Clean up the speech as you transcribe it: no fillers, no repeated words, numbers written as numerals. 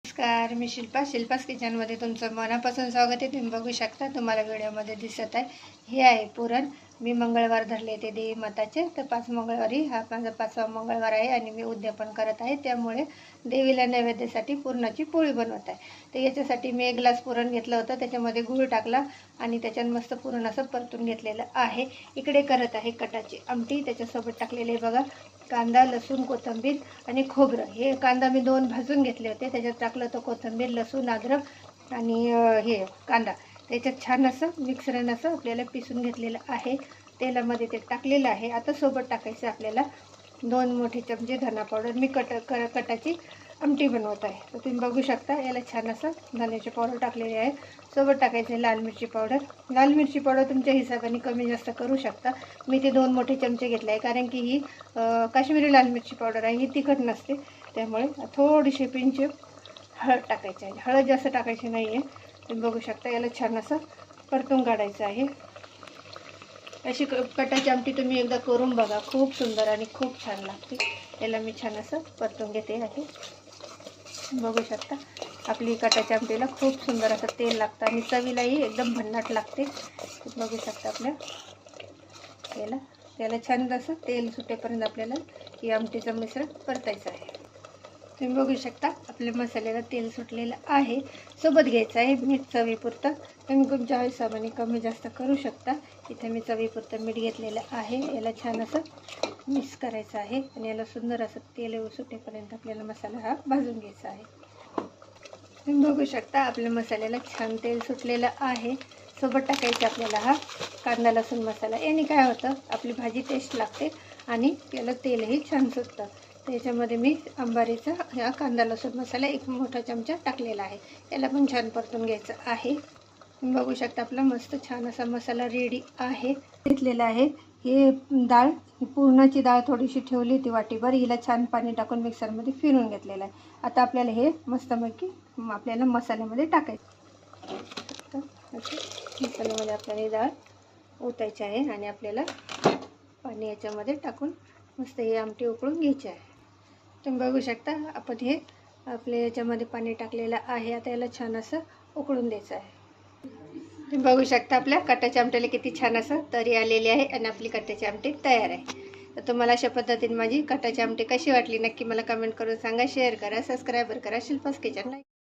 नमस्कार, मी शिल्पास किचनमध्ये तुमचं मनापासून स्वागत आहे। तुम्ही बघू शकता, तुम्हाला व्हिडिओमध्ये दिसत आहे हे आहे पुरण। मी मंगळवार धरले ते देवी माताचे, तर 5 मंगळवारी हा माझा 5वा मंगळवार आहे आणि मी उद्यापन करत आहे, त्यामुळे देवीला नैवेद्यासाठी पुरणाची पोळी बनवत आहे। तर याच्यासाठी मी 1 ग्लास पुरण घेतलं होतं, त्याच्यामध्ये गूळ टाकला आणि त्याच्यात मस्त पुरण असं परतून घेतलेलं आहे। इकडे करत आहे कटाची आमटी, त्याच्यासोबत टाकलेले बघा कांदा, लसूण, कोथिंबीर आणि खोबरं। हे कांदा मी 2 भाजून घेतले होते, त्याच्यात टाकलं तर कोथिंबीर, लसूण, अद्रक आणि हे कांदा त्याच्यात छान असं मिक्सरन असं आपल्याला पिसून घेतलेलं आहे। तेलामध्ये ते टाकलेलं आहे। आता सोबत टाकायचं आपल्याला 2 मोठे चमचे धना पावडर। मी कटाची आमटी बनवत आहे, तर तुम्ही बघू शकता याला छान असं धण्याची पावडर टाकलेली आहे। सोबत टाकायचं लाल मिरची पावडर। लाल मिरची पावडर तुमच्या हिशोबाने कमी जास्त करू शकता। मी ते 2 मोठे चमचे घेतले आहे, कारण की ही काश्मीरी लाल मिरची पावडर आहे, ही तिखट नसते, त्यामुळे थोडीशी पिंच हळद टाकायची आहे। हळद जास्त टाकायची नाही आहे। तुम्ही बघू शकता याला छान असं परतून काढायचं आहे। अशी कटाची आमटी तुम्ही एकदा करून बघा, खूप सुंदर आणि खूप छान लागते। याला मी छान असं परतून घेते आहे। बघू शकता आपली कटाच्या आमटीला खूप सुंदर असं तेल लागतं आणि चवीलाही एकदम भन्नाट लागते। बघू शकता आपल्या त्याला छान असं तेल सुटेपर्यंत आपल्याला ही आमटीचं मिश्रण परतायचं आहे। तुम्ही बघू शकता आपल्या मसाल्याला तेल सुटलेलं आहे। सोबत घ्यायचं आहे मीठ चवीपुरतं। तुम्ही तुमच्या हिशोबाने कमी जास्त करू शकता। इथे मी चवीपुरतं मीठ घेतलेलं आहे। याला छान असं मिक्स करायचं आहे आणि याला सुंदर असं तेल सुटेपर्यंत आपल्याला मसाला हा भाजून घ्यायचा आहे। तुम्ही बघू शकता आपल्या मसाल्याला छान तेल सुटलेलं आहे। सोबत टाकायचं आपल्याला हा कांदा लसूण मसाला। याने काय होतं, आपली भाजी टेस्ट लागते आणि याला तेलही छान सुटतं। त्याच्यामध्ये मी अंबारीचा हा कांदा लसूण मसाला 1 मोठा चमचा टाकलेला आहे। याला पण छान परतून घ्यायचं आहे। तुम्ही बघू शकता आपला मस्त छान असा मसाला रेडी आहे। घेतलेला आहे हे डाळ, पुरणाची डाळ थोडीशी ठेवली होती वाटीभर, हिला छान पाणी टाकून मिक्सरमध्ये फिरून घेतलेलं आहे। आता आपल्याला हे मस्तपैकी आपल्याला मसाल्यामध्ये टाकायचं। मसाल्यामध्ये आपल्याला ही डाळ ओतायची आहे आणि आपल्याला पाणी याच्यामध्ये टाकून मस्त ही आमटी उकळून घ्यायची आहे। तुम्ही बघू शकता आपण हे आपल्या याच्यामध्ये पाणी टाकलेलं आहे। आता याला छान असं उकळून द्यायचं आहे। तुम्ही बघू शकता आपल्या कटाच्या आमटीला किती छान असं तरी आलेली आहे आणि आपली कटाची आमटी तयार आहे। तर तुम्हाला अशा पद्धतीने माझी कटाची आमटी कशी वाटली नक्की मला कमेंट करून सांगा, शेअर करा, सबस्क्राईब करा शिल्पास किचन।